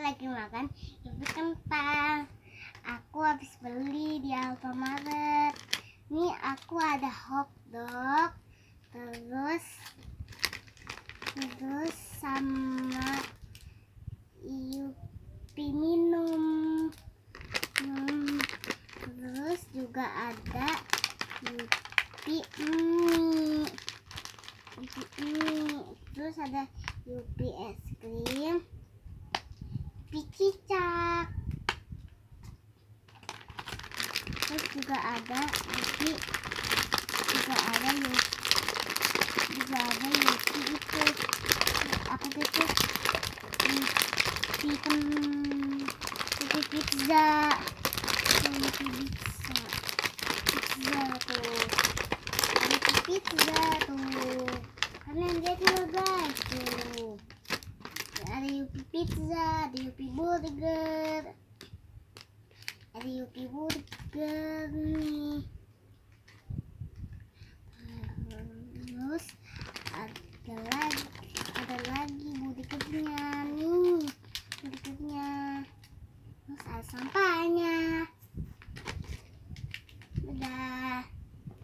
lagi makan Yupi kentang. Aku habis beli di Alfamart. Nih aku ada hotdog, terus sama Yupi minum. Terus juga ada Yupi mie. Terus ada Yupi es krim, Yupi cicak. Terus juga ada Yupi itu apa itu Yupi pizza tuh. Ada pizza tuh. Kalian lihat dulu guys tuh. Ada Yupi pizza, ada Yupi burger. Ada Yupi burger nih. Terus ada lagi burgernya nih. Burgernya. Terus ada sampahnya.